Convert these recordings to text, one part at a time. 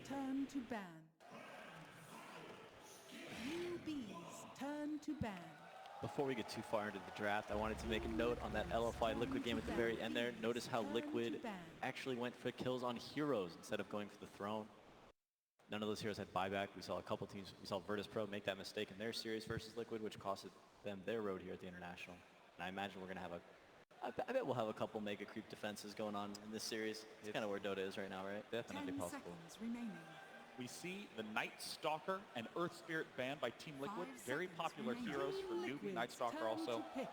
turn to ban. Newbee's turn to ban. Before we get too far into the draft, I wanted to make a note on that LFY Liquid game at the very end there. Notice how Liquid actually went for kills on heroes instead of going for the throne. None of those heroes had buyback. We saw a couple teams, we saw Virtus Pro make that mistake in their series versus Liquid, which costed them their road here at the International. And I imagine we're going to have I bet we'll have a couple mega creep defenses going on in this series. It's kind of where Dota is right now, right? Definitely 10 possible. seconds remaining. We see the Night Stalker and Earth Spirit banned by Team Liquid. 5 Very seconds popular remaining. heroes for Team Newbee. Liquid's Night Stalker turn also to pick.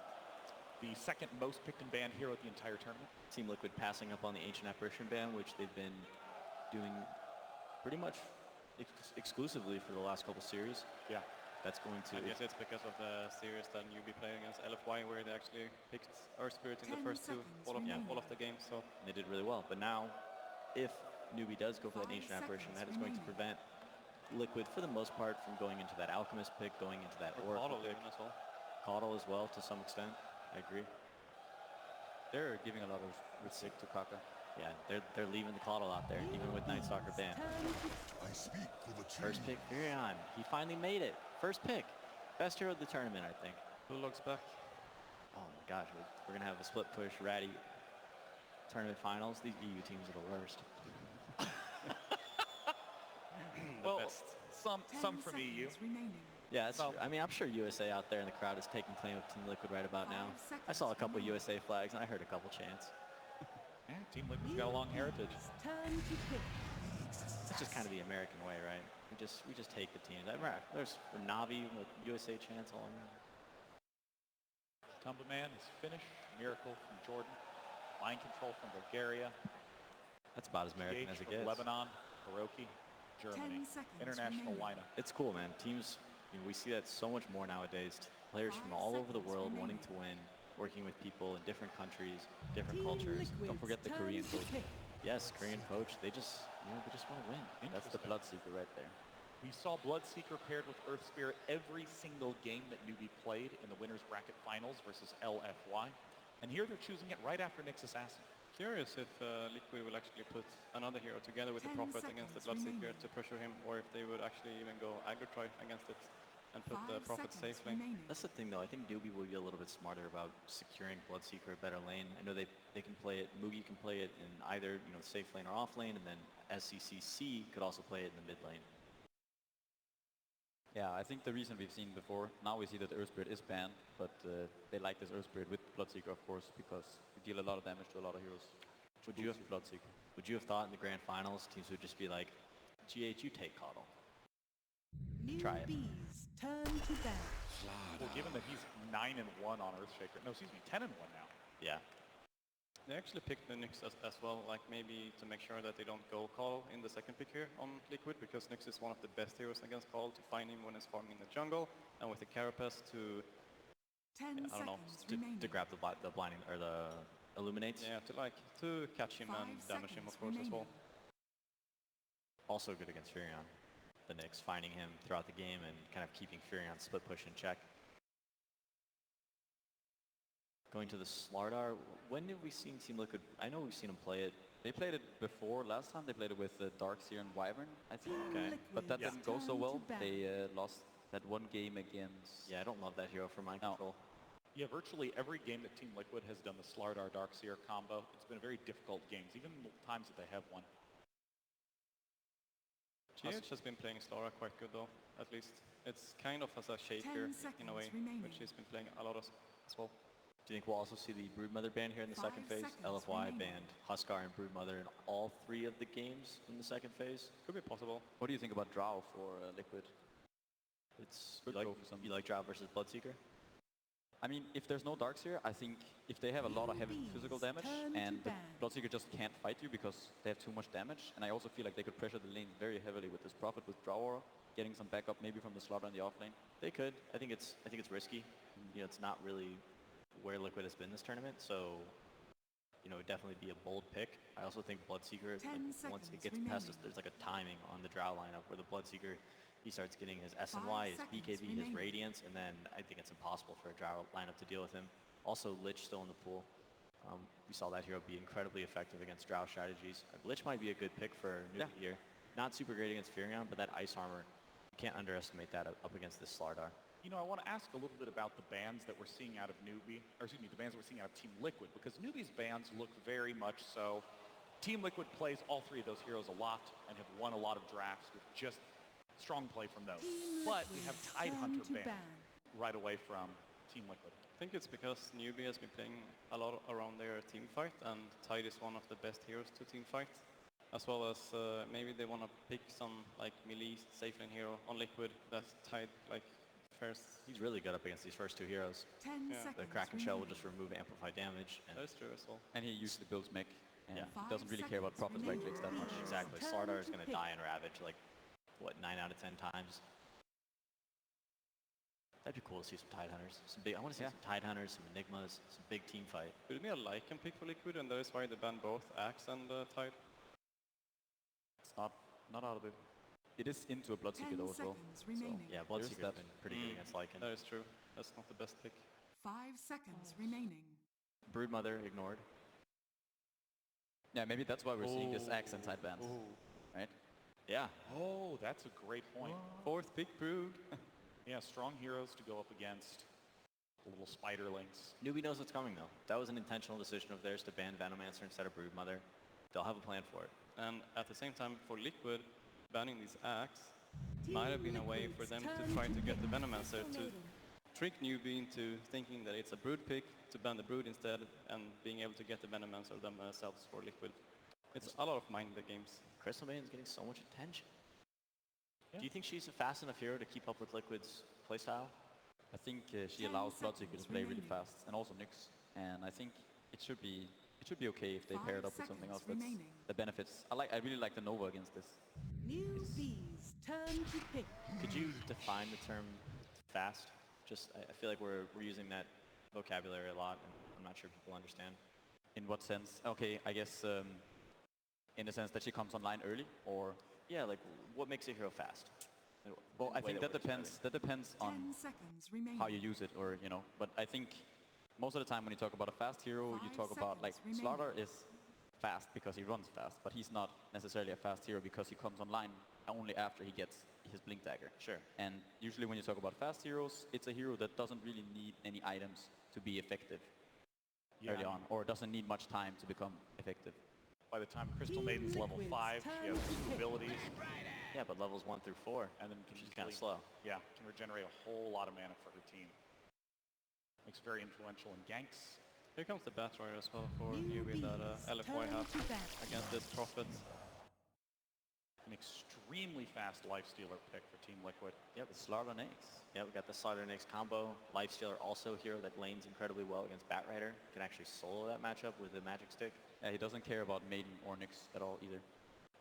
the second most picked and banned hero at the entire tournament. Team Liquid passing up on the Ancient Apparition ban, which they've been doing pretty much exclusively for the last couple series. Yeah. That's going to... I guess it's because of the series that Newbee played against LFY, where they actually picked Earth Spirit in the 10 first seconds all remaining. of the games. So They did really well. But now, if Newbee does go for that 5 Ancient Apparition, that is seconds going to prevent Liquid, for the most part, from going into that Alchemist pick, going into that Oracle Bottle pick. even as well. Caudle as well, to some extent. I agree. They're giving a lot of respect to Kaka. Yeah, they're leaving the Caudle out there, even with Night Stalker banned. I speak for the team. First pick, Furion. He finally made it. First pick. Best hero of the tournament, I think. Who looks back? Oh my gosh, we're going to have a split push, ratty tournament finals. These EU teams are the worst. Well, some from EU. Remaining. Yeah, that's Well- true. I mean, I'm sure USA out there in the crowd is taking claim of Team Liquid right about now. 5 seconds I saw a couple remaining. USA flags, and I heard a couple chants. Yeah, Team Liquid's got a long heritage. Newbee's turn to pick. That's just kind of the American way, right? We just take the teams. There's Navi with USA chants all around. Tumba Man is Finnish. Miracle from Jordan. Mind Control from Bulgaria. That's about as American GH as it from gets. Lebanon. Hiroki, Germany. 10 seconds International remaining. lineup. It's cool, man. Teams, we see that so much more nowadays. Players from 5 all over the seconds world remaining. wanting to win, working with people in different countries, different Team cultures. Liquid's Don't forget the turn Korean to coach. pick. Yes, Korean coach. They just want to win. That's the Bloodseeker right there. We saw Bloodseeker paired with Earth Spirit every single game that Newbee played in the winners bracket finals versus LFY. And here they're choosing it right after Nyx Assassin. Curious if Liquid will actually put another hero together with the 10 Prophet against the seconds Bloodseeker remaining. to pressure him, or if they would actually even go aggro try against it and put the 5 Prophet seconds safely. remaining. That's the thing, though. I think Newbee will be a little bit smarter about securing Bloodseeker a better lane. I know they can play it. Mugi can play it in either safe lane or off lane, and then SCCC could also play it in the mid lane. Yeah, I think the reason we've seen before, now we see that the Earth Spirit is banned, but they like this Earth Spirit with Bloodseeker, of course, because we deal a lot of damage to a lot of heroes. Would you have Bloodseeker? Would you have thought in the grand finals teams would just be like, GH, you take Caudle? Try it. Newbee's turn to ban. Well, given that he's 9-1 on Earthshaker, no, excuse me, 10-1 now. Yeah. They actually picked the Nyx as well, like maybe to make sure that they don't go Call in the second pick here on Liquid, because Nyx is one of the best heroes against Call, to find him when he's farming in the jungle, and with the Carapace to 10 I don't know, seconds To remaining. grab the blinding or the illuminates. to catch him 5 and damage him, of seconds course, as well. remaining. Also good against Furion. The Nyx finding him throughout the game and kind of keeping Furion's split push in check. Going to the Slardar. When have we seen Team Liquid? I know we've seen them play it. They played it before last time. They played it with Darkseer and Wyvern, I think. Okay. But that Liquid's didn't go so turn well. to ban. They lost that one game against... Yeah, I don't love that hero for mind No. control. Yeah, virtually every game that Team Liquid has done the Slardar Darkseer combo, it's been very difficult games, even the times that they have won. GH has been playing Slara quite good though, at least. It's kind of as a 10 shaker in a seconds way, remaining. which he's been playing a lot as well. Do you think we'll also see the Broodmother ban here in the 5 second phase? seconds LFY remaining. banned Huskar and Broodmother in all 3 of the games in the second phase. Could be possible. What do you think about Drow for Liquid? It's Good go for some. you like Drow versus Bloodseeker? I mean, if there's no Darkseer, I think if they have a lot of heavy Newbee's physical damage turn to and the ban. Bloodseeker just can't fight you because they have too much damage, and I also feel like they could pressure the lane very heavily with this Prophet with Drow Aura, getting some backup maybe from the Slaughter in the off lane. They could. I think it's risky. It's not really where Liquid has been this tournament, so it'd definitely be a bold pick. I also think Bloodseeker, 10 once seconds it gets past us, remaining. there's like a timing on the Drow lineup where the Bloodseeker, he starts getting his SNY, 5 his seconds BKB, his remaining. Radiance, and then I think it's impossible for a Drow lineup to deal with him. Also, Lich still in the pool. We saw that hero be incredibly effective against Drow strategies. Lich might be a good pick for Newbee here. Not super great against Furion, but that ice armor, you can't underestimate that up against this Slardar. You know, I want to ask a little bit about the bans that we're seeing out of Newbee, or excuse me, the bans that we're seeing out of Team Liquid, because Newbee's bans look very much so. Team Liquid plays all three of those heroes a lot and have won a lot of drafts with just strong play from those. Team But we have Liquid's Tidehunter turn to banned ban. right away from Team Liquid. I think it's because Newbee has been playing a lot around their team fight, and Tide is one of the best heroes to team fight. As well as maybe they want to pick some like melee safe lane hero on Liquid that's Tide like first. He's really good up against these first two heroes. 10 Yeah. seconds. The Kraken Shell will remaining. just remove amplified damage. And That's true as well. And he usually builds mech, and Yeah. he doesn't really care about 5 profit seconds right clicks that much. remaining. exactly, Turn Slardar is to going to pick. die in Ravage like, what, 9 out of 10 times? That'd be cool to see some Tidehunters. Some big, I want to see Yeah. some Tidehunters, some Enigmas, some big team fight. Could it be a Lycan pick for Liquid, and that is why they banned both Axe and Tide? It's not out of it. It is into a Bloodseeker 10 though as well. seconds remaining. Yeah, There's Bloodseeker's that. been pretty good against Lycan. That is true. That's not the best pick. 5 seconds remaining. Broodmother ignored. Yeah, maybe that's why we're seeing this Axe and Tide bans, right? Yeah, Oh, that's a great point. Fourth pick Brood. Yeah, strong heroes to go up against. The little spiderlings. Newbie knows what's coming though. That was an intentional decision of theirs to ban Venomancer instead of Broodmother. They'll have a plan for it. And at the same time, for Liquid, banning these Axe might have been a way for them to Liquid's try to turn get the to pick. Venomancer to trick Newbie into thinking that it's a Brood pick, to ban the Brood instead, and being able to get the Venomancer themselves for Liquid. It's a lot of mind the games. Crystal Maiden's getting so much attention. Yeah. Do you think she's a fast enough hero to keep up with Liquid's playstyle? I think she 10 allows Bloodseeker to seconds play really remaining. fast, and also Nyx. And I think it should be okay if they pair it 5 up with something else seconds that's remaining. that benefits. I really like the Nova against this. Newbee's turn to pick. Could you define the term fast? Just, I feel like we're using that vocabulary a lot, and I'm not sure people understand. In what sense? Okay, I guess in the sense that she comes online early, or Yeah, like what makes a hero fast? well, I Way think that that we're describing. depends 10 on seconds remaining. how you use it, or But I think most of the time when you talk about a fast hero, you 5 talk about like seconds Slardar is fast because he runs fast, but he's not necessarily a fast hero because he comes online only after he gets his Blink Dagger. Sure. And usually when you talk about fast heroes, it's a hero that doesn't really need any items to be effective early on, or doesn't need much time to become effective. By the time Crystal Team Maiden's level Liquid's 5, she turn has to 2 pick. abilities, Yeah, but levels 1 through 4, and then can which is kind of easily- slow. Yeah, can regenerate a whole lot of mana for her team. Makes very influential in ganks. Here comes the Batrider as well for Newbee's Newbie that LFY turn have to ban. against this Prophet. An extremely fast lifestealer pick for Team Liquid. Yep. The Slardar Nyx. Yeah, we got the Slardar Nyx combo. Lifestealer also a hero that lanes incredibly well against Batrider. Can actually solo that matchup with the magic stick. Yeah, he doesn't care about Maiden or Nyx at all either.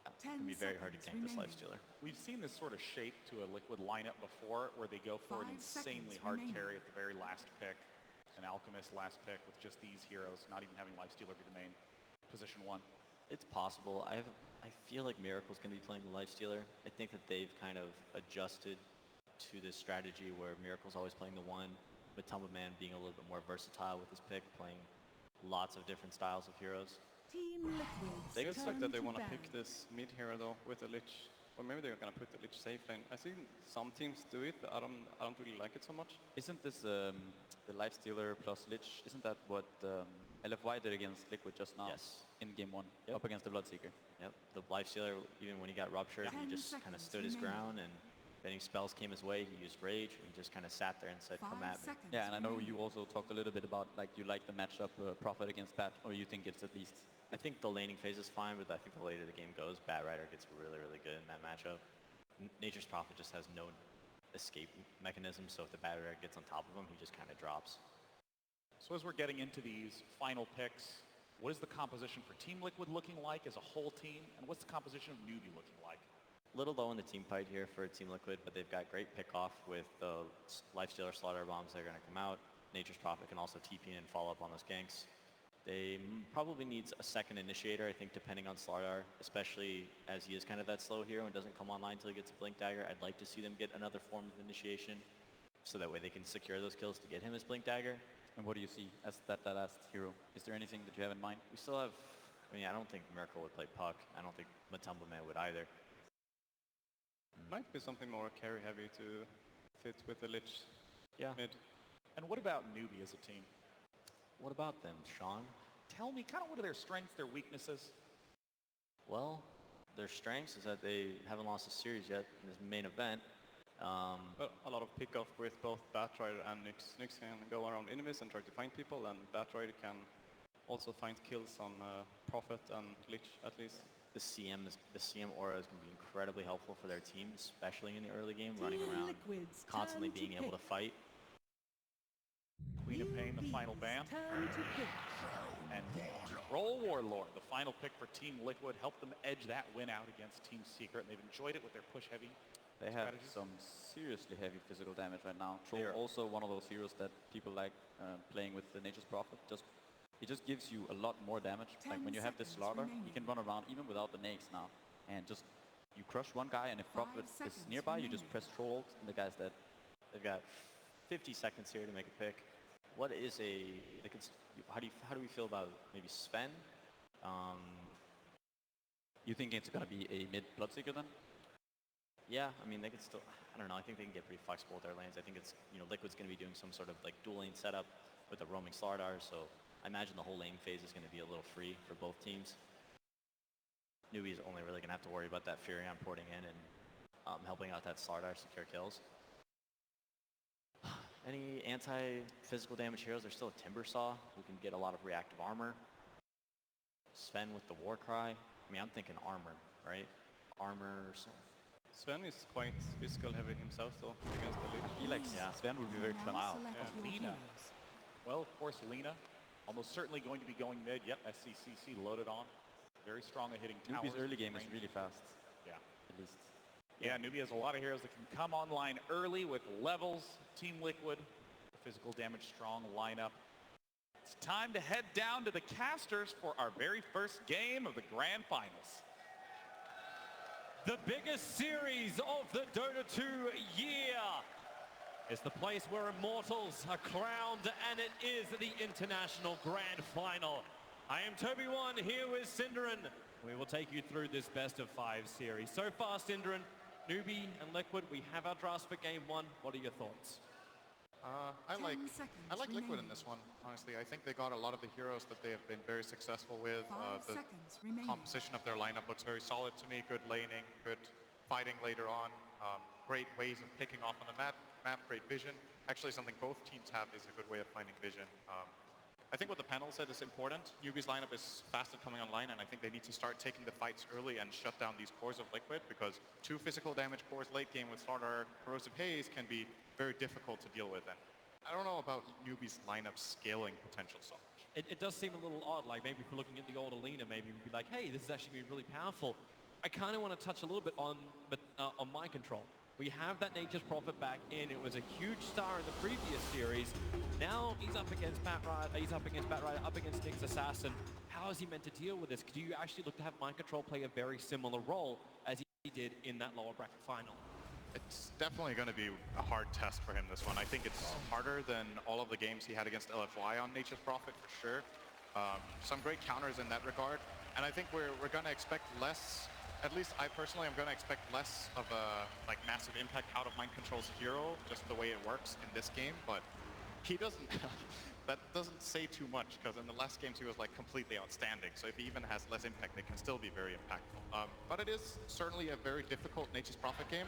It 10 can be very hard to seconds tank this remaining. Lifestealer. We've seen this sort of shape to a Liquid lineup before where they go for an 5 insanely seconds hard remaining. carry at the very last pick. An Alchemist last pick with just these heroes, not even having Lifestealer be the main position 1. It's possible. I feel like Miracle's going to be playing the Lifestealer. I think that they've kind of adjusted to this strategy where Miracle's always playing the 1, but Tumble Man being a little bit more versatile with his pick, playing lots of different styles of heroes. Team Liquid's It looks like turn that they to want to ban. pick this mid hero though with the Lich. Or maybe they're going to put the Lich safe lane. I've seen some teams do it, but I don't really like it so much. Isn't this the Lifestealer plus Lich? Isn't that what LFY did against Liquid just now? Yes. In game 1, Yep. up against the Bloodseeker. Yep, the Lifestealer, even when he got ruptured, he 10 just kind of seconds stood his remaining. ground, and if any spells came his way, he used Rage, and he just kind of sat there and said, 5 come at me. seconds Yeah, and I know remaining. you also talked a little bit about like you like the matchup Prophet against Bat, or you think it's at least. I think the laning phase is fine, but I think the later the game goes, Batrider gets really, really good in that matchup. Nature's Prophet just has no escape mechanism, so if the Batrider gets on top of him, he just kind of drops. So as we're getting into these final picks, what is the composition for Team Liquid looking like as a whole team, and what's the composition of Newbee looking like? Little low in the team fight here for Team Liquid, but they've got great pick-off with the Lifestealer Slaughter Bombs that are going to come out. Nature's Prophet can also TP in and follow up on those ganks. They probably needs a second initiator, I think, depending on Slardar, especially as he is kind of that slow hero and doesn't come online until he gets a Blink Dagger. I'd like to see them get another form of initiation, so that way they can secure those kills to get him his Blink Dagger. And what do you see as that last hero? Is there anything that you have in mind? We still have, I mean, I don't think Miracle would play Puck. I don't think Matumba Man would either. Might be something more carry heavy to fit with the Lich Yeah. mid. And what about Newbee as a team? What about them, Sean? Tell me kind of what are their strengths, their weaknesses? Well, their strengths is that they haven't lost a series yet in this main event. But a lot of pick-off with both Batrider and Nyx. Nyx can go around enemies and try to find people, and Batrider can also find kills on Prophet and Lich at least. The CM aura is going to be incredibly helpful for their team, especially in the early game, running Team around, Liquid's constantly turn to being able to pick. fight. Queen of Pain, the final Newbee's ban. turn to pick. And Roll Warlord, the final pick for Team Liquid, helped them edge that win out against Team Secret, and they've enjoyed it with their push heavy. They have strategies. some seriously heavy physical damage right now. They Troll are- also one of those heroes that people like playing with the Nature's Prophet. It just gives you a lot more damage. Like 10 when you have this seconds slaughter, you remaining. can run around even without the nades now. And just, you crush one guy, and if 5 Prophet is seconds nearby, you just remaining. press Troll ult, and the guy's dead. They've got 50 seconds here to make a pick. What is how do we feel about maybe Sven? You think it's going to be a mid Bloodseeker then? Yeah, I mean, they could still, I don't know, I think they can get pretty flexible with their lanes. I think it's, Liquid's going to be doing some sort of like dual lane setup with the roaming Slardar, so I imagine the whole lane phase is going to be a little free for both teams. Newbee is only really going to have to worry about that Furion porting in and helping out that Slardar secure kills. Any anti-physical damage heroes? There's still a Timbersaw who can get a lot of reactive armor. Sven with the Warcry. I mean, I'm thinking armor, right? Armor or something. Sven is quite physical heavy himself though against the Lich. He likes Sven would be very Now clever. select your Lina. heroes. Well, of course, Lina, almost certainly going to be going mid. Yep, SCCC loaded on. Very strong at hitting towers. Newbee's early game is range. really fast, Yeah. at least. Yeah, Newbee has a lot of heroes that can come online early with levels. Team Liquid, physical damage strong lineup. It's time to head down to the casters for our very first game of the grand finals. The biggest series of the Dota 2 year. It's the place where immortals are crowned, and it is the International Grand Final. I am Toby1 here with Synderin. We will take you through this best of 5 series. So far, Synderin, Newbee and Liquid, we have our drafts for game 1. What are your thoughts? I like 10 seconds Liquid in remaining. this one, honestly. I think they got a lot of the heroes that they have been very successful with. 5 The seconds remaining. composition of their lineup looks very solid to me. Good laning, good fighting later on. Great ways of picking off on the map, great vision. Actually, something both teams have is a good way of finding vision. I think what the panel said is important. Newbee's lineup is fast at coming online, and I think they need to start taking the fights early and shut down these cores of Liquid, because 2 physical damage cores late game with Slardar, Corrosive Haze can be very difficult to deal with. And I don't know about Newbee's lineup scaling potential so much. It does seem a little odd, like maybe if we're looking at the old Alina, maybe we'd be like, hey, this is actually really powerful. I kind of want to touch a little bit on mind control. We have that Nature's Prophet back in. It was a huge star in the previous series. Now he's up against Batrider, up against Nyx Assassin. How is he meant to deal with this? Do you actually look to have mind control play a very similar role as he did in that lower bracket final? It's definitely going to be a hard test for him, this one. I think it's harder than all of the games he had against LFY on Nature's Prophet, for sure. Some great counters in that regard. And I think we're going to expect less, at least I personally am going to expect less of a massive impact out of Mind Control's hero, just the way it works in this game. But he doesn't, that doesn't say too much, because in the last games he was completely outstanding. So if he even has less impact, they can still be very impactful. But it is certainly a very difficult Nature's Prophet game.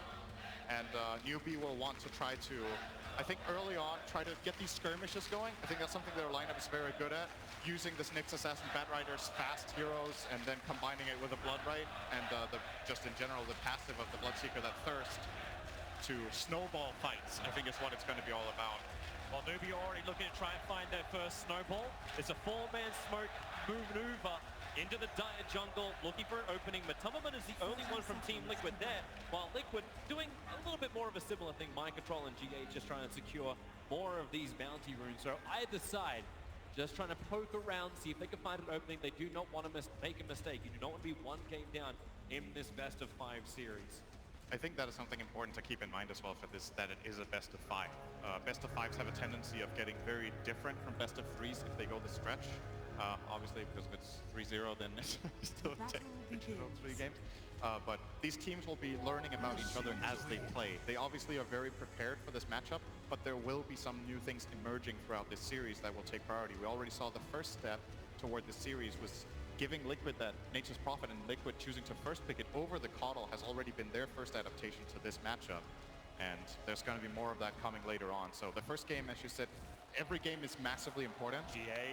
And Newbee will want to try to, I think early on, try to get these skirmishes going. I think that's something their lineup is very good at. Using this Nyx Assassin Batrider's fast heroes and then combining it with a Bloodright and just in general the passive of the Bloodseeker, that thirst to snowball fights, I think is what it's going to be all about. Well, Newbee already looking to try and find their first snowball. It's a 4-man smoke maneuver into the dire jungle, looking for an opening. Matumberman is the only one from Team Liquid there, while Liquid doing a little bit more of a similar thing. Mind Control and GH just trying to secure more of these bounty runes. So either side, just trying to poke around, see if they can find an opening. They do not want to make a mistake. You do not want to be one game down in this best of 5 series. I think that is something important to keep in mind as well for this, that it is a best of 5. Best of 5s have a tendency of getting very different from best of 3s if they go the stretch. Obviously, because if it's 3-0, then it's still a Battle original 3 games. But these teams will be learning about each other as they play. They obviously are very prepared for this matchup, but there will be some new things emerging throughout this series that will take priority. We already saw the first step toward the series was giving Liquid that Nature's Prophet, and Liquid choosing to first pick it over the Coddle has already been their first adaptation to this matchup. And there's going to be more of that coming later on. So the first game, as you said, every game is massively important,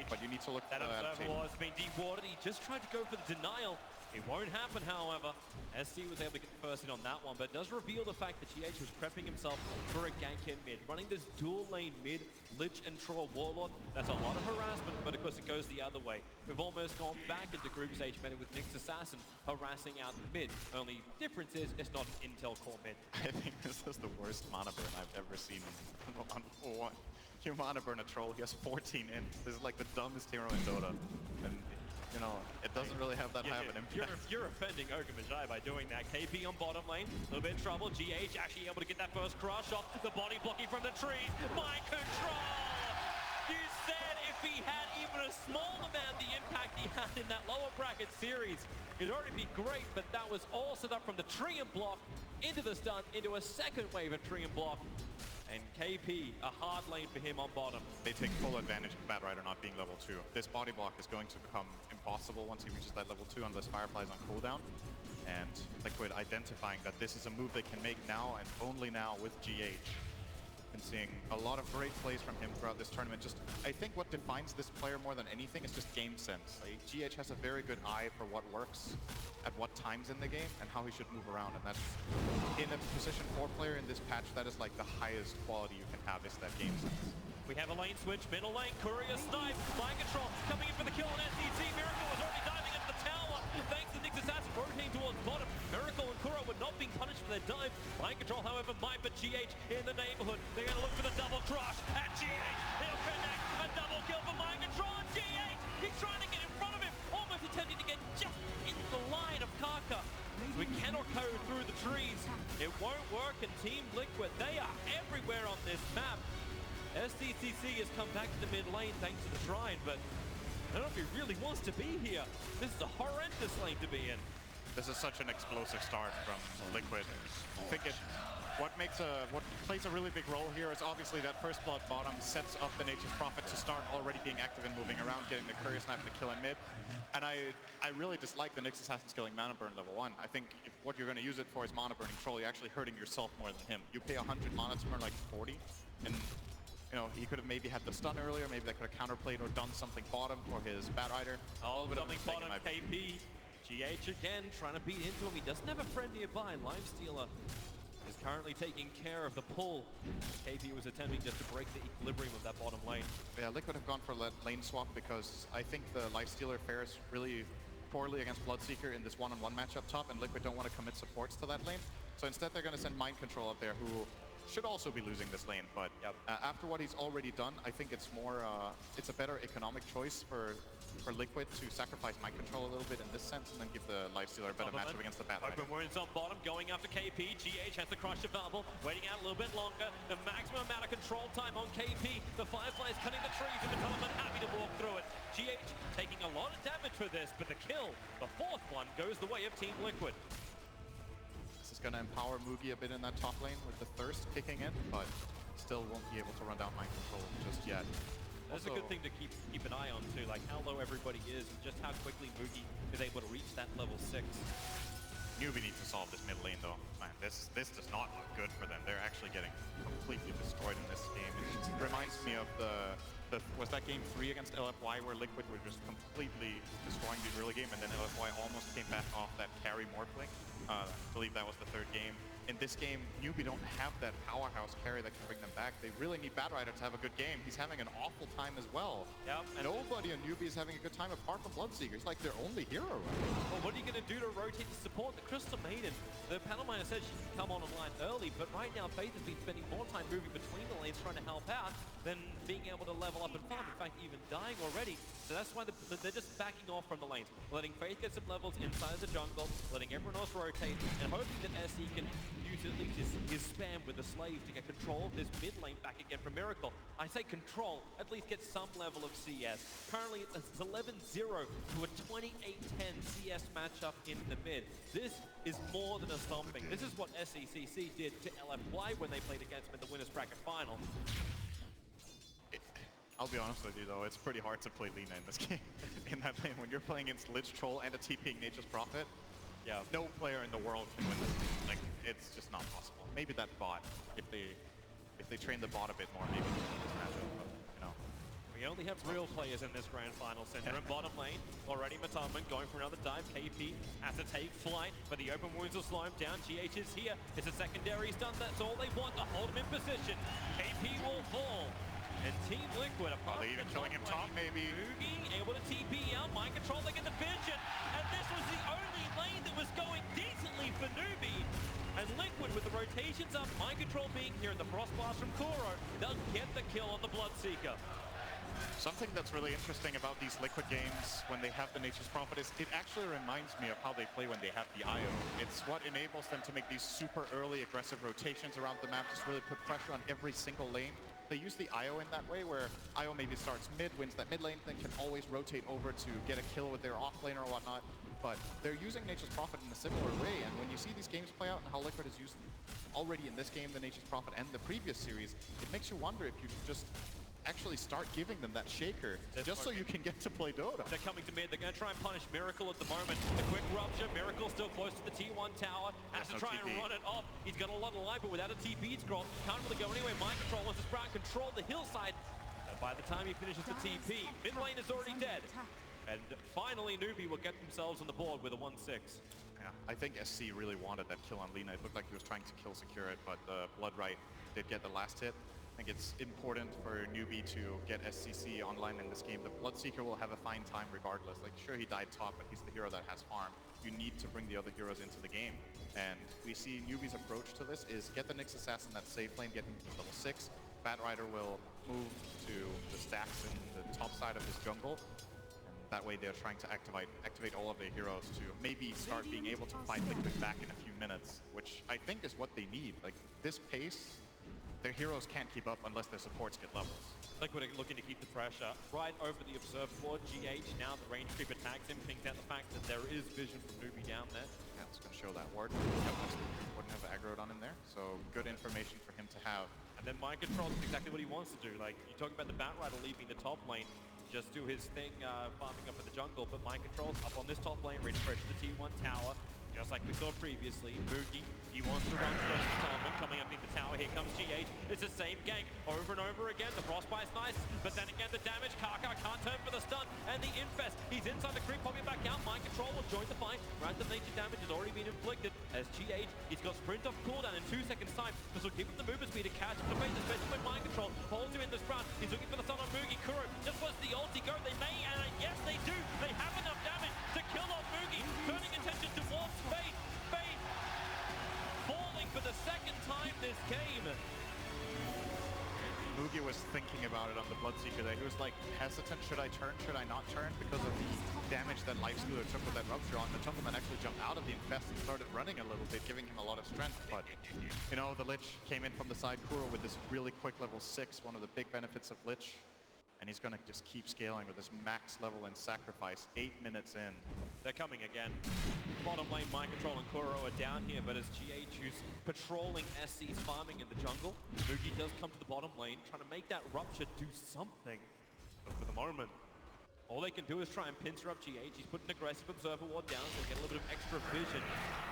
but you need to look for That the observer adaptation. was being dewarded. He just tried to go for the denial. It won't happen, however. SC was able to get the first hit on that one, but it does reveal the fact that GH was prepping himself for a gank in mid. Running this dual lane mid, Lich and Troll Warlord, that's a lot of harassment, but of course it goes the other way. We've almost gone back into group stage meta with Nyx Assassin harassing out mid. Only difference is it's not an Intel core mid. I think this is the worst mana burn I've ever seen on one. You mana burn a troll, he has 14 in. This is like the dumbest hero in Dota. And, you know, it doesn't really have that high of an impact. You're offending Ogre Magi by doing that. KP on bottom lane, a little bit in trouble. GH actually able to get that first crush off. The body blocking from the trees. Mind control! You said if he had even a small amount the impact he had in that lower bracket series, it'd already be great, but that was all set up from the tree and block into the stun, into a second wave of tree and block. And KP, a hard lane for him on bottom. They take full advantage of Bad Rider not being level 2. This body block is going to become impossible once he reaches that level 2 unless Firefly's on cooldown. And Liquid identifying that this is a move they can make now and only now with GH. Been seeing a lot of great plays from him throughout this tournament. Just, I think what defines this player more than anything is just game sense. Like, GH has a very good eye for what works at what times in the game and how he should move around. And that's, in a position 4 player in this patch, that is like the highest quality you can have is that game sense. We have a lane switch, middle lane, Courier snipe, mind control, coming in for the kill on SDC. Miracle was already diving into the tower. Thanks to Nyx Assassin rotating towards bottom. Miracle and Kuro were not being punished for their dive. Mind control, however, might but GH in the neighborhood. They're going to look for the double crush at GH. He'll connect a double kill for mind control and GH. He's trying to get in front of him, almost attempting to get just in the line of Kaka. We cannot go through the trees. It won't work, and Team Liquid, they are everywhere on this map. SDCC has come back to the mid lane thanks to the shrine, but I don't know if he really wants to be here. This is a horrendous lane to be in. This is such an explosive start from Liquid. I think what plays a really big role here is obviously that first blood bottom sets up the Nature's Prophet to start already being active and moving around, getting the Courier Snipe to kill in mid. And I really dislike the Nyx Assassin skilling mana burn level 1. I think if what you're going to use it for is mana burning troll, you're actually hurting yourself more than him. You pay 100 mana to burn like 40, and you know, he could have maybe had the stun earlier, maybe that could have counterplayed or done something bottom for his Bad Rider. Oh, something bottom, KP. GH again, trying to beat into him. He doesn't have a friend nearby. Lifestealer is currently taking care of the pull. KP was attempting just to break the equilibrium of that bottom lane. Yeah, Liquid have gone for lane swap because I think the Lifestealer fares really poorly against Bloodseeker in this one-on-one match up top, and Liquid don't want to commit supports to that lane. So instead they're going to send Mind Control up there, who should also be losing this lane, but after what he's already done, I think it's more, it's a better economic choice for Liquid to sacrifice Mind Control a little bit in this sense and then give the Lifestealer a better matchup against the Bad Rider. Open wounds on bottom, going after KP. GH has the crush available, waiting out a little bit longer. The maximum amount of control time on KP. The Firefly is cutting the trees and the Telemann happy to walk through it. GH taking a lot of damage for this, but the kill, the fourth one, goes the way of Team Liquid. This is going to empower Mugi a bit in that top lane with the Thirst kicking in, but still won't be able to run down Mind Control just yet. That's a good thing to keep an eye on too, like how low everybody is and just how quickly Mugi is able to reach that level 6. Newbee needs to solve this mid lane though. Man, this does not look good for them. They're actually getting completely destroyed in this game. It reminds me of was that game 3 against LFY where Liquid were just completely destroying the early game and then LFY almost came back off that carry morphling. I believe that was the 3rd game. In this game, Newbee don't have that powerhouse carry that can bring them back. They really need Bad Rider to have a good game. He's having an awful time as well. Yep. Nobody on Newbee is having a good time apart from Bloodseeker. He's like their only hero right now. Well, what are you going to do to rotate to support the Crystal Maiden? The panel miner said she can come online early, but right now Faith has been spending more time moving between the lanes trying to help out than being able to level up and farm. In fact, even dying already. So that's why they're just backing off from the lanes, letting Faith get some levels inside the jungle, letting everyone else rotate, and hoping that SE can use at least his spam with the slave to get control of this mid lane back again from Miracle. I say control, at least get some level of CS. Currently it's 11-0 to a 28-10 CS matchup in the mid. This is more than a stomping. This is what SECC did to LFY when they played against them in the winners bracket final. I'll be honest with you though, it's pretty hard to play Lina in this game. In that lane, when you're playing against Lich Troll and a TPing Nature's Prophet, yeah, no player in the world can win this game. Like, it's just not possible. Maybe that bot, if they train the bot a bit more, maybe they can win this matchup, but, you know. We only have real players in this grand final. Center and bottom lane, already Matama going for another dive. KP has to take flight, but the open wounds will slow him down. GH is here. It's a secondary stun. That's all they want to hold him in position. KP will fall. And Team Liquid, are they even killing him top, maybe? Newbee able to TP out, mind control, they get the vision. And this was the only lane that was going decently for Newbee. And Liquid with the rotations up, mind control being here in the Frost Blast from Kuro, they'll get the kill on the Bloodseeker. Something that's really interesting about these Liquid games when they have the Nature's Prophet is it actually reminds me of how they play when they have the IO. It's what enables them to make these super early aggressive rotations around the map, just really put pressure on every single lane. They use the IO in that way, where IO maybe starts mid, wins that mid lane, then can always rotate over to get a kill with their off laner or whatnot. But they're using Nature's Prophet in a similar way, and when you see these games play out and how Liquid has used already in this game the Nature's Prophet and the previous series, it makes you wonder if you should just actually start giving them that shaker just so you can get to play Dota. They're coming to mid. They're going to try and punish Miracle at the moment. The quick rupture. Miracle still close to the T1 tower. Has to try and run it off. He's got a lot of life, but without a TP scroll, can't really go anywhere. Mind control wants to sprout control the hillside. And by the time he finishes the TP, mid lane is already dead. And finally, Newbee will get themselves on the board with a 1-6. Yeah, I think SC really wanted that kill on Lina. It looked like he was trying to kill secure it, but Bloodright did get the last hit. I think it's important for Newbee to get SCC online in this game. The Bloodseeker will have a fine time regardless. Like, sure, he died top, but he's the hero that has farm. You need to bring the other heroes into the game. And we see Newbee's approach to this is get the Nyx Assassin that safe lane, get him to level 6. Bat Rider will move to the stacks in the top side of his jungle. And that way they're trying to activate all of their heroes to maybe start being able to fight Liquid back in a few minutes, which I think is what they need. Like, this pace, their heroes can't keep up unless their supports get levels. Liquid are looking to keep the pressure right over the observer board. GH, now the range creep attacks him, pings out the fact that there is vision from Newbee down there. Yeah, it's going to show that ward. Wouldn't have aggroed on him there, so good information for him to have. And then mind control is exactly what he wants to do. Like, you talk about the Bat Rider leaving the top lane, just do his thing, farming up in the jungle, but mind control's up on this top lane, ready to the T1 tower. Just like we saw previously, Moogie, he wants to run first Talman coming up in the tower. Here comes GH. It's the same gank over and over again. The Frostbite's nice, but then again the damage. Kaka can't turn for the stun. And the Infest, he's inside the creep, popping back out. Mind control will join the fight. Random nature damage has already been inflicted as GH, he's got sprint off cooldown in 2 seconds time. This will give him the movement speed to catch him to face, especially when mind control holds him in the sprint. He's looking for the stun on Moogie. Kuro just wants the ulti go. They may, and yes, they do. They have enough damage to kill off Moogie, turning attention towards Faith. Faith falling for the second time this game. Moogie was thinking about it on the Bloodseeker there. He was like hesitant, should I turn, should I not turn? Because of the damage that Lifestealer took with that rupture on. The Tumbleman actually jumped out of the infest and started running a little bit, giving him a lot of strength. But, you know, the Lich came in from the side. Kuro with this really quick level 6, one of the big benefits of Lich. And he's going to just keep scaling with this max level and sacrifice 8 minutes in. They're coming again. Bottom lane, Mind Control and Kuro are down here, but as GH, who's patrolling SC's farming in the jungle, Moogie does come to the bottom lane, trying to make that rupture do something. But for the moment, all they can do is try and pincer up GH. He's put an aggressive observer ward down, so he'll get a little bit of extra vision.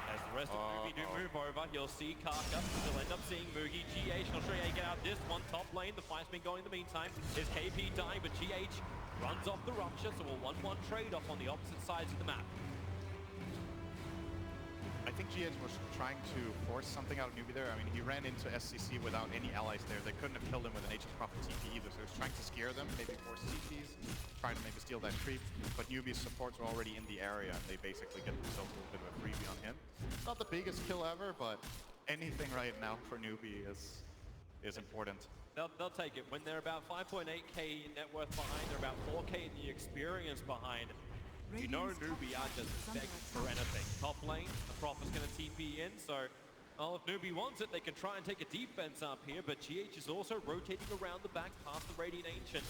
As the rest of Newbee do move over, he'll see Kaka. He'll end up seeing Moogie. GH, not sure how you get out this one. Top lane, the fight's been going in the meantime. Is KP dying, but GH runs off the rupture, so a 1-1 trade-off on the opposite sides of the map. I think GH was trying to force something out of Newbee there. I mean, he ran into SCC without any allies there. They couldn't have killed him with an Nature's Prophet TP either, so he was trying to scare them, maybe force CPs, trying to maybe steal that creep. But Newbee's supports were already in the area, and they basically get themselves a little bit of a freebie on him. It's not the biggest kill ever, but anything right now for Newbee is important. They'll take it. When they're about 5.8k net worth behind, they're about 4k in the experience behind. You know Newbee are just begging for anything. Top lane, the Prophet's going to TP in, so well, if Newbee wants it, they can try and take a defense up here, but GH is also rotating around the back past the Radiant Ancient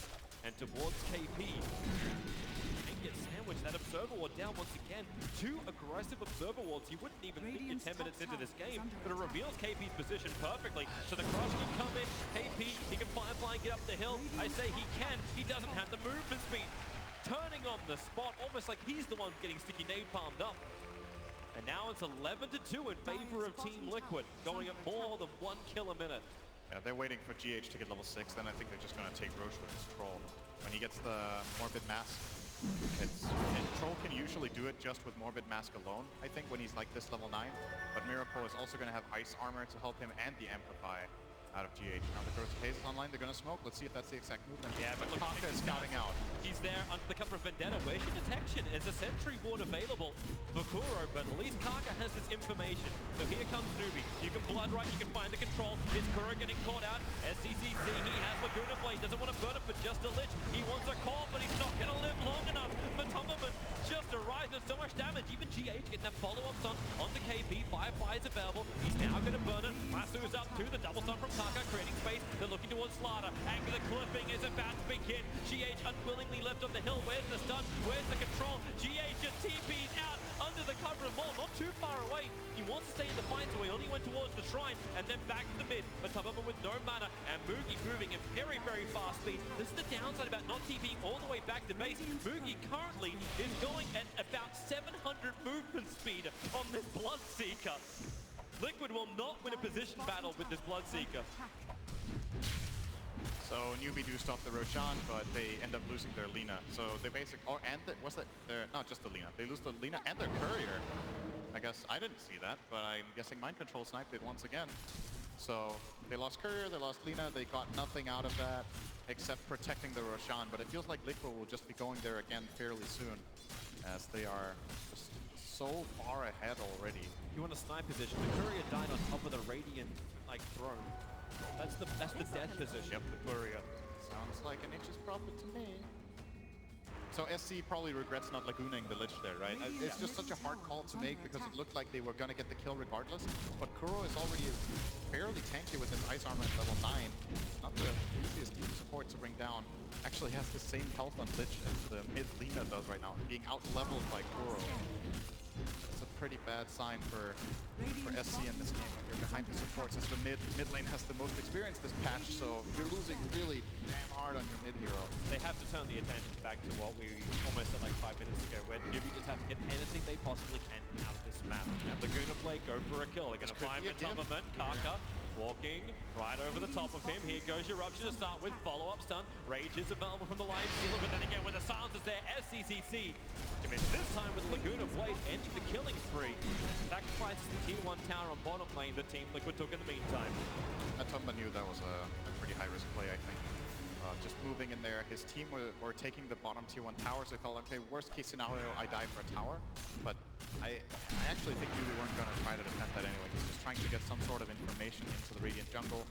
and towards KP. And get sandwiched. That Observer Ward down once again. 2 aggressive Observer Wards. You wouldn't even think you're 10 minutes into this game, but it reveals KP's position perfectly. So the crush can come in. KP, he can Firefly and get up the hill. I say he can. He doesn't have the movement speed. Turning on the spot, almost like he's the one getting sticky napalmed up. And now it's 11-2 in favor of Team Liquid, going at more than 1 kill a minute. Yeah, they're waiting for GH to get level 6, then I think they're just going to take Roche with his Troll. When he gets the Morbid Mask, and Troll can usually do it just with Morbid Mask alone, I think, when he's like this level 9. But Miracle is also going to have Ice Armor to help him and the Amplify out of GH. Now the Growth Haze is online, they're going to smoke. Let's see if that's the exact movement. Yeah, but Kaka is scouting out. He's there under the cover of Vendetta. Where's your detection? Is a sentry ward available for Kuro, but at least Kaka has this information. So here comes Newbee. You can blood right, you can find the control. Is Kuro getting caught out? SCCC, he has Laguna Blade. Doesn't want to burn it for just a lich. He wants a call, but he's not going to live long enough. Matumbaman just arrived with so much damage. Even GH getting that follow-ups on the KP. Firefly is available. He's now going to burn it. Lasu's up to the double stun from Kaka, creating space. They're looking towards Slaughter. Angle the clipping is about to begin. GH unwillingly left on the hill. Where's the stun? Where's the control? GH just TP's out under the cover of Maul, not too far away. He wants to stay in the fight, so he only went towards the shrine and then back to the mid. But Matumbaman with no mana and Mugi moving at very, very fast speed. This is the downside about not TPing all the way back to base. Mugi currently is going at about 700 movement speed on this Bloodseeker. Liquid will not win a position battle with this Bloodseeker. So Newbee do stop the Roshan, but they end up losing their Lina. So they basically, what's that? Not just the Lina. They lose the Lina and their Courier. I guess I didn't see that, but I'm guessing Mind Control sniped it once again. So they lost Courier, they lost Lina, they got nothing out of that except protecting the Roshan. But it feels like Liquid will just be going there again fairly soon, as they are just so far ahead already. You want a snipe position. The Courier died on top of the Radiant throne. That's the death position. Yep, the Courier. Sounds like an Nature's Prophet to me. So SC probably regrets not Lagooning the Lich there, right? It's just such a hard call to make because it looked like they were going to get the kill regardless. But Kuro is already fairly tanky with his Ice Armor at level 9. Not the easiest support to bring down. Actually has the same health on Lich as the mid Lina does right now, being out-leveled by Kuro. It's a pretty bad sign for SC in this game. You're behind the supports as the mid lane has the most experience this patch, so you're losing really damn hard on your mid hero. They have to turn the attention back to what we almost said like 5 minutes ago, where Newbee just have to get anything they possibly can out of this map. And Laguna Blade go for a kill. They're going to find Matumbaman. Kaka walking right over the top of him. Here goes Eruption to start with. Follow-up stun. Rage is available from the live stealer, but then again with the silencers there, SCCC commits this time with Laguna Blade ending the killing spree. Sacrifices the tier 1 tower on bottom lane that Team Liquid took in the meantime. Matumba knew that was a pretty high-risk play, I think. Just moving in there, his team were taking the bottom tier 1 towers. They felt, okay, worst case scenario, I die for a tower. But I actually think we weren't going to try to defend that anyway. He's just trying to get some sort of information into the Radiant jungle.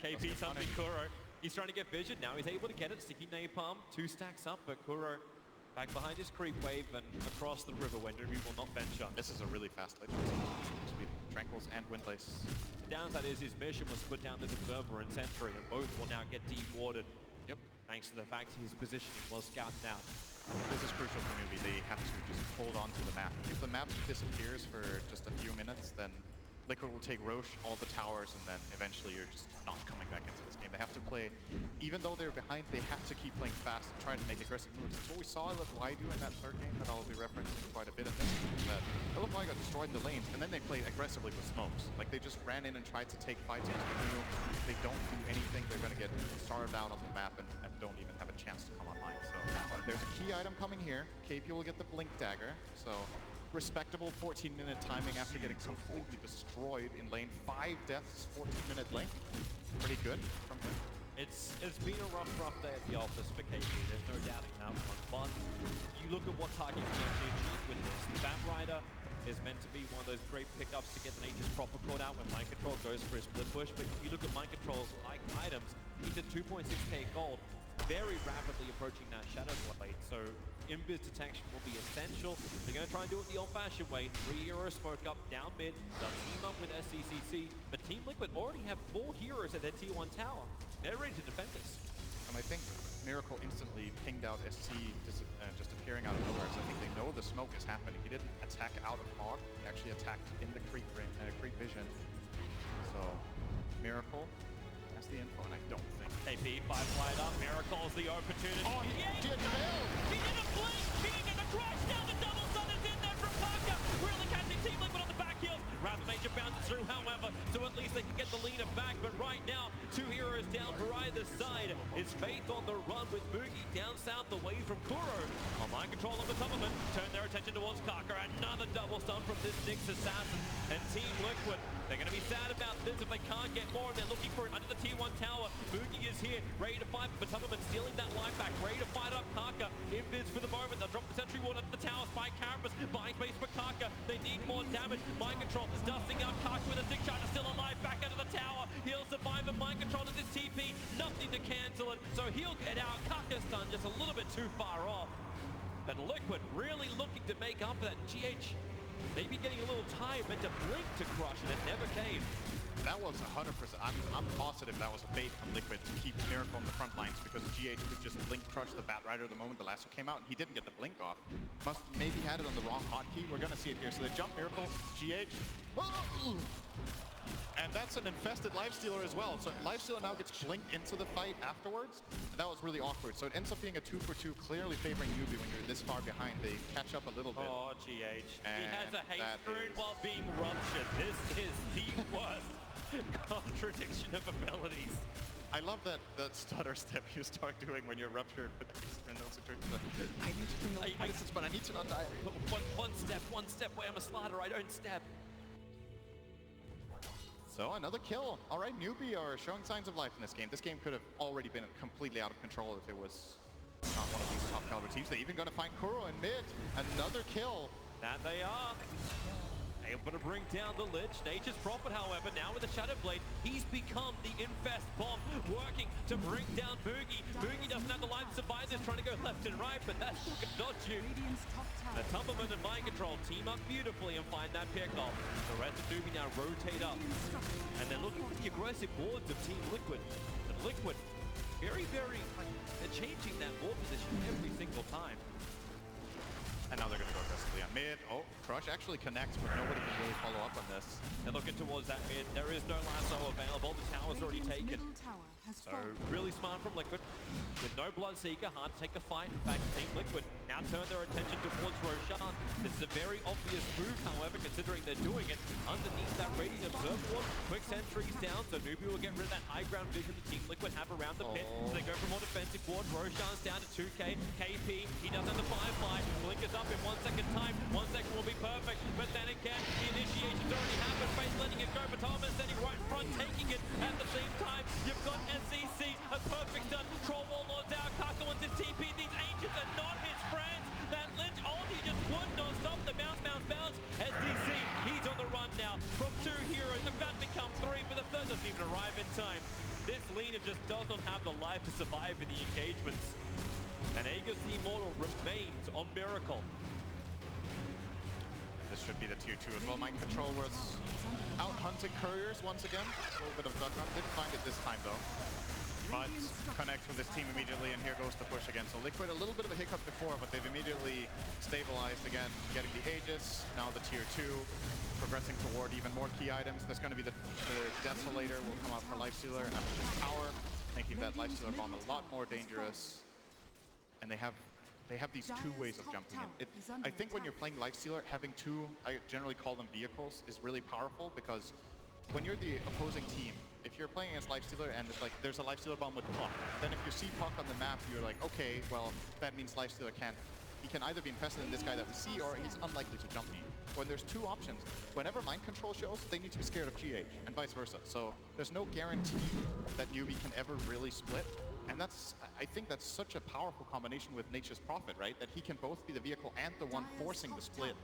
KP's hunting Kuro. He's trying to get vision. Now he's able to get it. Sticky Napalm. 2 stacks up, but Kuro back behind his creep wave and across the river where Newbee will not venture. This is a really fast Lich. Tranquils and Windlace. The downside is his mission was to put down this Observer and Sentry, and both will now get de-warded. Yep. Thanks to the fact his positioning was scouted out. This is crucial for Newbee. They have to just hold on to the map. If the map disappears for just a few minutes, then Liquid will take Roche, all the towers, and then eventually you're just not coming back into this game. They have to play, even though they're behind, they have to keep playing fast and try to make aggressive moves. That's what we saw LFY do in that third game that I'll be referencing quite a bit in this game, that LFY got destroyed in the lanes, and then they played aggressively with smokes. Like, they just ran in and tried to take fights into the middle. If they don't do anything, they're going to get starved out on the map and don't even have a chance to come online. So there's a key item coming here. KP will get the Blink Dagger, so respectable 14-minute timing after getting completely destroyed in lane. 5 deaths, 14-minute lane. Pretty good from him. It's been a rough day at the office for KP. There's no doubting that one. But you look at what Target can actually achieve with this. The Bat Rider is meant to be one of those great pickups to get the Nature's Prophet caught out when Mind Control goes for his split push. But if you look at Mind Control's like items, into 2.6k gold, very rapidly approaching that Shadow Blade. So invis detection will be essential. They're going to try and do it the old-fashioned way. 3 hero smoke up, down mid. They'll team up with SCCC. But Team Liquid already have 4 heroes at their tier 1 tower. They're ready to defend this. And I think Miracle instantly pinged out SC just appearing out of nowhere, so I think they know the smoke is happening. He didn't attack out of Hog, he actually attacked in the creep vision. So Miracle has the info, and I don't think. KP 5 wide up, Miracle's the opportunity. Oh, he did fail! He didn't blink! He didn't get the crash down, the double stun is in there from Parker! Really catching Team Liquid on the back heels. Rather Major bounces through, however, so at least they can get the leader back. But right now, 2 heroes down for either side. It's Faith on the run with Boogie down south away from Kuro. On mind control of the Tubberman, turn their attention towards Kaka. Another double stun from this Nyx assassin. And Team Liquid, they're going to be sad about this if they can't get more. They're looking for it under the tier 1 tower. Boogie is here, ready to fight, but Tubberman stealing that life back, ready to fight up Kaka. Invis for the moment, they'll drop the sentry ward under the tower. Spike Carapace, buying space for Kaka. They need more damage. Mind control, dusting out Kaka with a Dick Charger, still alive, back out of the tower. He'll survive, and mind control of this TP, nothing to cancel it. So he'll get out. Kaka's done just a little bit too far off. But Liquid really looking to make up for that. GH maybe getting a little tired, meant to blink to crush, and it never came. That was 100%. I'm positive that was a bait from Liquid to keep Miracle on the front lines, because GH could just blink crush the Bat Rider the moment the lasso came out, and he didn't get the blink off. Must maybe had it on the wrong hotkey. We're gonna see it here. So they jump Miracle, GH. Oh! And that's an infested Lifestealer as well. So Lifestealer now gets blinked into the fight afterwards. And that was really awkward. So it ends up being a 2 for 2, clearly favoring Newbee when you're this far behind. They catch up a little bit. Oh, GH. And he has a hate rune while being ruptured. This is the worst contradiction of abilities. I love that stutter step you start doing when you're ruptured with the I need to bring the medicines, but I need to not die. One step where I'm a slider, I don't step. So another kill. All right, Newbee are showing signs of life in this game. This game could have already been completely out of control if it was not one of these top caliber teams. They're even going to find Kuro in mid. Another kill. That they are. Able to bring down the Lich. Nature's Prophet, however, now with the Shadow Blade, he's become the Infest Bomb, working to bring down Boogie. Boogie doesn't have the life to survive this, trying to go left and right, but that's still going to dodge you. The Tubberman and Mind Control team up beautifully and find that pick-off. The rest of Newbee now rotate up, and they're looking for the aggressive boards of Team Liquid. And Liquid, very, they're changing that board position every single time. And now they're going to go aggressively on mid. Oh, Crush actually connects, but nobody can really follow up on this. They're looking towards that mid. There is no lasso available. The tower's already taken. So really smart from Liquid. With no Bloodseeker, hard to take the fight. In fact, Team Liquid now turn their attention towards Roshan. This is a very obvious move, however, considering they're doing it underneath that Radiant Observer Ward. Quick sentries down, so Newbee will get rid of that high ground vision the Team Liquid have around the pit. So they go for more defensive ward. Roshan's down to 2k. KP, he doesn't have the Firefly. Blink is up in 1 second time. 1 second will be perfect, but then again, the initiation's already happened. Face letting it go, but Thomas standing right in front, taking it at the same time. You've got SCC, a perfect stun. Troll Warlord's out. Kaka wants his TP. These ancients are not his friends. That Lynch ulti just would not stop the bounce. SCC, he's on the run now. From 2 heroes, about to become 3, but the third doesn't even arrive in time. This leader just does not have the life to survive in the engagements. And Aegis the Immortal remains on Miracle. This should be the tier 2 as well. Mind Control was out hunting couriers once again. A little bit of duck run. Didn't find it this time though. But connects with this team immediately, and here goes the push again. So Liquid, a little bit of a hiccup before, but they've immediately stabilized again, getting the Aegis. Now the tier 2, progressing toward even more key items. There's going to be the Desolator will come out for Lifestealer after this power, making that Lifestealer bomb a lot more dangerous. And they have these 2 ways of jumping in. I think when you're playing Lifestealer, having 2, I generally call them vehicles, is really powerful, because when you're the opposing team, if you're playing against Lifestealer and it's like there's a Lifestealer bomb with Puck, then if you see Puck on the map, you're like, okay, well, that means Lifestealer he can either be infested in this guy that we see, or he's unlikely to jump me. When there's 2 options, whenever Mind Control shows, they need to be scared of GH, and vice versa. So there's no guarantee that Newbee can ever really split, And I think that's such a powerful combination with Nature's Prophet, right? That he can both be the vehicle and the one forcing the split,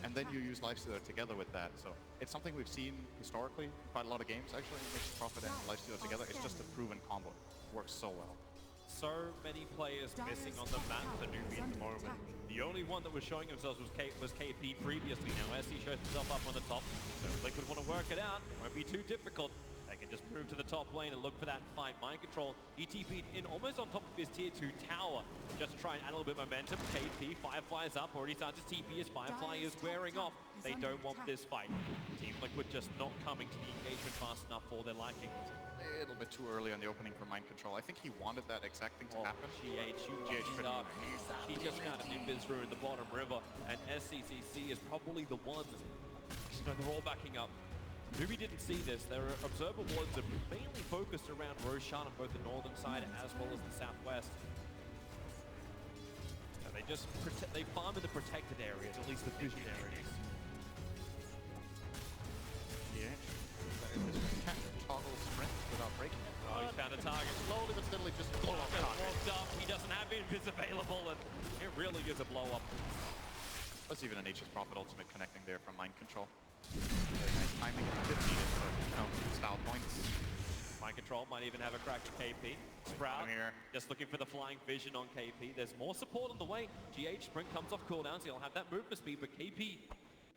and then you use Lifestealer together with that. So it's something we've seen historically, quite a lot of games actually, Nature's Prophet and Lifestealer together. It's just a proven combo. It works so well. So many players missing on the map for Newbee at the moment. The only one that was showing themselves was KP previously. Now SC shows himself up on the top, so if Liquid want to work it out, it won't be too difficult. They can just move to the top lane and look for that fight. Mind Control, ETP'd in almost on top of his tier 2 tower. Just to try and add a little bit of momentum. KP, Firefly's up, already starts his TP as Firefly is wearing off. They don't want this fight. Team Liquid just not coming to the engagement fast enough for their liking. A little bit too early on the opening for Mind Control. I think he wanted that exact thing to happen. GH up. He just found a Nimbus through in the bottom river, and SCCC is probably the one. They're all backing up. Newbee didn't see this. Their observer wards are mainly focused around Roshan on both the northern side as well as the southwest. And they just they farm in the protected areas, at least the vision areas. Yeah. Can't toggle sprint without breaking it. Oh, he found a target. Slowly but steadily just blow up target. Walked up. He doesn't have invis available, and it really is a blow up. Plus even a Nature's Prophet ultimate connecting there from Mind Control. Very nice timing. It's a bit needed, but style points. Mind Control might even have a crack to KP. Sprout here. just looking for the flying vision on KP. There's more support on the way. GH Sprint comes off cooldown, so he'll have that movement speed, but KP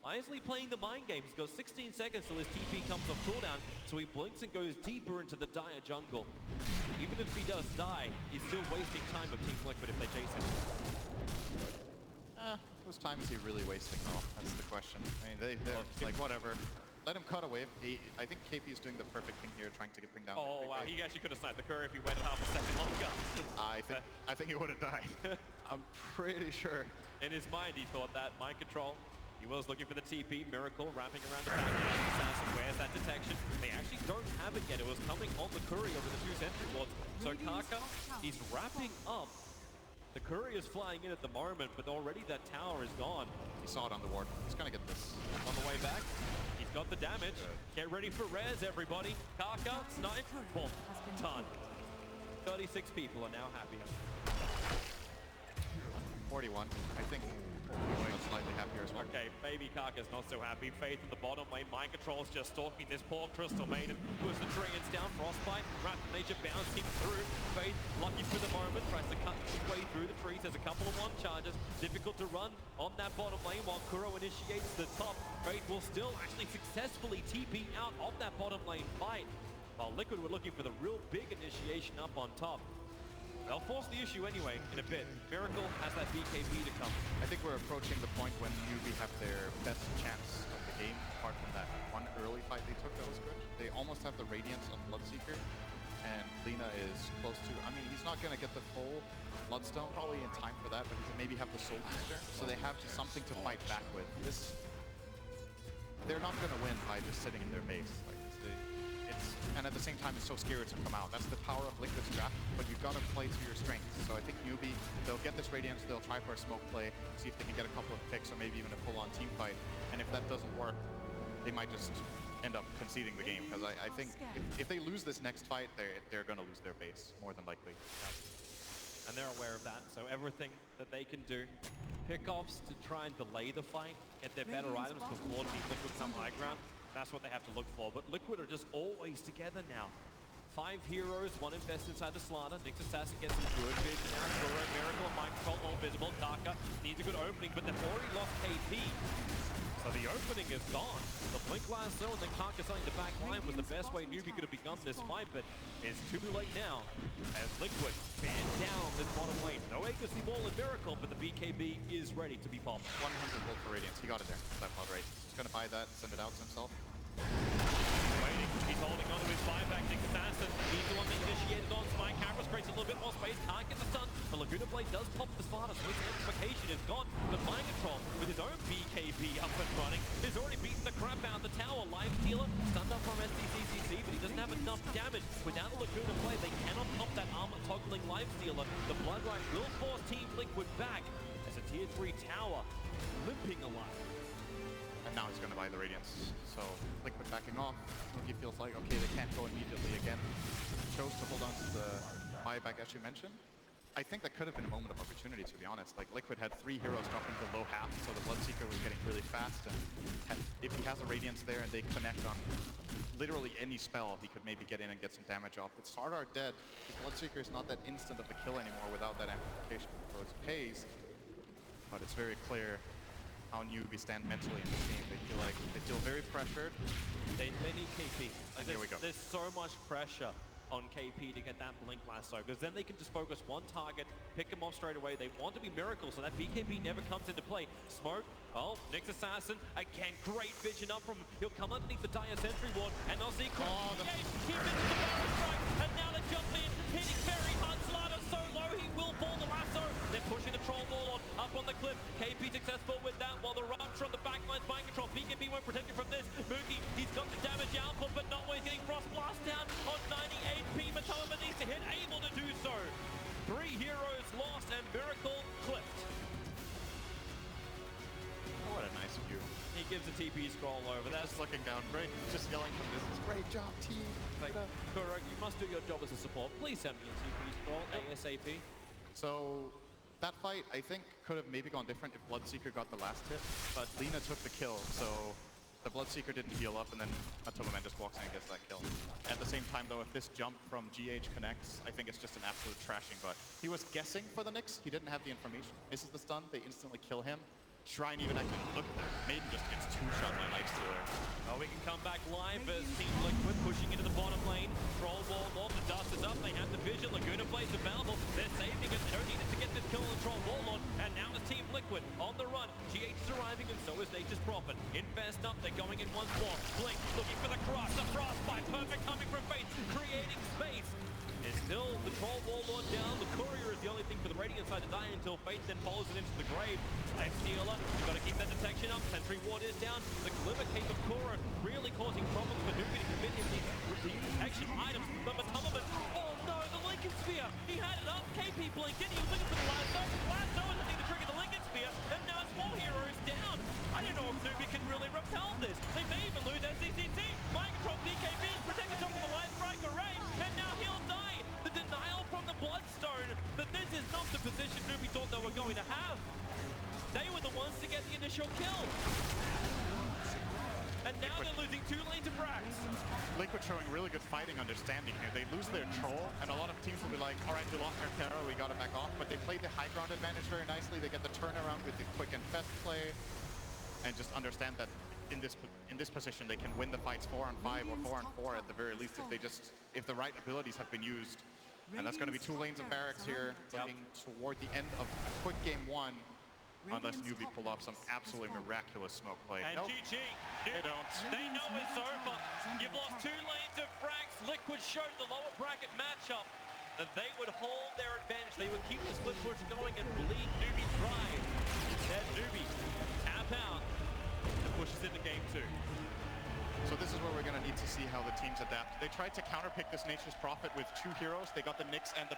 wisely playing the mind game. He's got 16 seconds till his TP comes off cooldown, so he blinks and goes deeper into the dire jungle. Even if he does die, he's still wasting time of Team Liquid if they chase him. Whose time is he really wasting though? That's the question. I mean, they're like, whatever. Let him cut away. I think KP is doing the perfect thing here, trying to bring down. Oh wow, he actually could have sniped the curry if he waited half a second longer. I think he would have died. I'm pretty sure. In his mind, he thought that. Mind Control. He was looking for the TP. Miracle wrapping around the back. Assassin, where's that detection? They actually don't have it yet. It was coming on the curry over the 2 sentry wards. So Kaka, he's wrapping up. The courier is flying in at the moment, but already that tower is gone. He saw it on the ward. He's gonna get this. On the way back, he's got the damage. Get ready for res, everybody. Kaka, snipe, boom, ton. 36 people are now happy. 41. I think slightly happier as well. Okay, baby Kaka's not so happy. Faith in the bottom lane. Mind Control's just stalking this poor Crystal Maiden. Puts the Treants down. Frostbite. Rapid Nature bouncing through. Faith, lucky for the moment, tries to cut his way through the trees. There's a couple of one charges. Difficult to run on that bottom lane while Kuro initiates the top. Faith will still actually successfully TP out of that bottom lane fight. While Liquid were looking for the real big initiation up on top. They'll force the issue anyway in a bit. Miracle has that BKB to come. I think we're approaching the point when Newbee have their best chance of the game, apart from that one early fight they took that was good. They almost have the Radiance on Bloodseeker, and Lina is close to, I mean, he's not going to get the full Bloodstone probably in time for that, but he can maybe have the Soul Booster, so they have something to fight back with. They're not going to win by just sitting in their base. And at the same time, it's so scary to come out. That's the power of Liquid's draft, but you've got to play to your strengths. So I think Newbee, they'll get this Radiance, they'll try for a smoke play, see if they can get a couple of picks or maybe even a full-on team fight. And if that doesn't work, they might just end up conceding the game. Because I think if they lose this next fight, they're going to lose their base, more than likely. And they're aware of that, so everything that they can do, pickoffs to try and delay the fight, get their better items before Team Liquid come high ground. That's what they have to look for, but Liquid are just always together now. 5 heroes, 1 invested inside the Slaughter. Nyx Assassin gets some good vision now. Kuro, Miracle, Mind Control, all visible. Kaka needs a good opening, but they've already lost KP. So the opening is gone. The blink last zone, then Kaka selling the back line was the best way Newbee could have begun this fight, but it's too late now. As Liquid fan down this bottom lane. No Agency Ball in Miracle, but the BKB is ready to be popped. 100 volt for Radiance. He got it there. That felt right. He's going to buy that, send it out to himself. Waiting. He's holding on to his buyback. Nyx Assassin. He's the one that initiated on Spike. Cameras creates a little bit more space. Can't get the stun. The Laguna Blade does pop the Sparta, so his amplification is gone. But Mind Control, with his own BKB up and running, has already beaten the crap out of the tower. Live Stealer, stunned up from SCCC, but he doesn't have enough damage. Without a Laguna Blade, they cannot pop that armor toggling Live Stealer. The Blood Right will force Team Liquid back as a tier 3 tower limping alive. And now he's going to buy the Radiance. So Liquid backing off. He feels like, okay, they can't go immediately again. Chose to hold on to the buyback, as you mentioned. I think that could have been a moment of opportunity, to be honest. Like, Liquid had 3 heroes dropping to low half, so the Bloodseeker was getting really fast, and if he has a Radiance there and they connect on literally any spell, he could maybe get in and get some damage off. With Sardar dead, the Bloodseeker is not that instant of a kill anymore without that amplification, so it pays, but it's very clear how Newbee stand mentally in this game. They feel very pressured. They need KP. And here we go. There's so much pressure on KP to get that Blink Lasso, because then they can just focus one target, pick him off straight away. They want to be Miracle, so that BKB never comes into play. Smoke, oh, Nyx Assassin, again, great vision up from him. He'll come underneath the Dire Sentry Ward, and they'll see he misses the Barrel Strike, and now they jump in, hitting very hard. Slaughter so low, he will fall the lasso. They're pushing the Troll Warlord up on the cliff. KP successful with that, while the Rapture on the backline's buying control. BKB won't protect you from this. Mookie, he's got the damage output, but not when he's getting Frost Blast down on 98 HP. Matoma needs to hit, able to do so. 3 heroes lost and Miracle clipped. What a nice view. He gives a TP scroll over. That's Just looking down, great, just yelling from distance. Great job, team. like, Kurok, you must do your job as a support. Please send me a TP scroll ASAP. So that fight, I think, could have maybe gone different if Bloodseeker got the last hit, but Lina took the kill, so the Bloodseeker didn't heal up, and then Matoma just walks in and gets that kill. At the same time, though, if this jump from GH connects, I think it's just an absolute trashing, but he was guessing for the Nyx. He didn't have the information. Misses the stun, they instantly kill him. Shrine even actually, look at that. Maiden just gets 2-shot by Lightstealer. Oh, we can come back live as Team Liquid pushing into the bottom lane. Troll Warlord, the dust is up, they have the vision. Laguna Blaze available, they're saving it. They don't need it to get this kill on the Troll Warlord. And now it's Team Liquid on the run. GH is arriving and so is Nature's Prophet. Invest up, they're going in once more. Blink looking for the crush, the frostbite, perfect coming from Faith, creating space. It's still the Troll Warlord down. The Courier is the only thing for the Radiant side to die until Faith then follows it into the grave. And Stealer, you've got to keep that detection up. Sentry Ward is down. The Glimmer Cape of Korra really causing problems for Newbee to commit him these detection items. But Matuma, oh no, the Lincoln Spear. He had it up. KP blinked in. He was looking for the Lasso. Lasso doesn't need to trigger the Lincoln Spear. And now it's 4 heroes down. I don't know if Newbee can really repel this. They may even lose SCCC. Mind control BKB. Protect the top of the Light Strike Array. And now he'll die. The denial from the Bloodstone, but this is not the position Newbee thought they were going to have. They were the ones to get the initial kill. And now they're losing 2 lanes of frags. Liquid showing really good fighting understanding here. They lose their troll, and a lot of teams will be like, all right, we lost our Terra, we gotta back off. But they play the high ground advantage very nicely. They get the turnaround with the quick and fast play, and just understand that in this position they can win the fights 4-on-5 or 4-on-4 at the very least if the right abilities have been used. And that's going to be 2 lanes of barracks here, looking toward the end of quick game 1, unless Newbee pull off some absolutely miraculous smoke play. And Nope. GG, They don't. They know it's over. You've lost 2 lanes of frags. Liquid showed the lower bracket matchup that they would hold their advantage. They would keep the split push going and bleed Newbee dry. Instead, Newbee tap out and pushes into game 2. So this is where we're going to need to see how the teams adapt. They tried to counterpick this Nature's Prophet with 2 heroes. They got the Nyx and the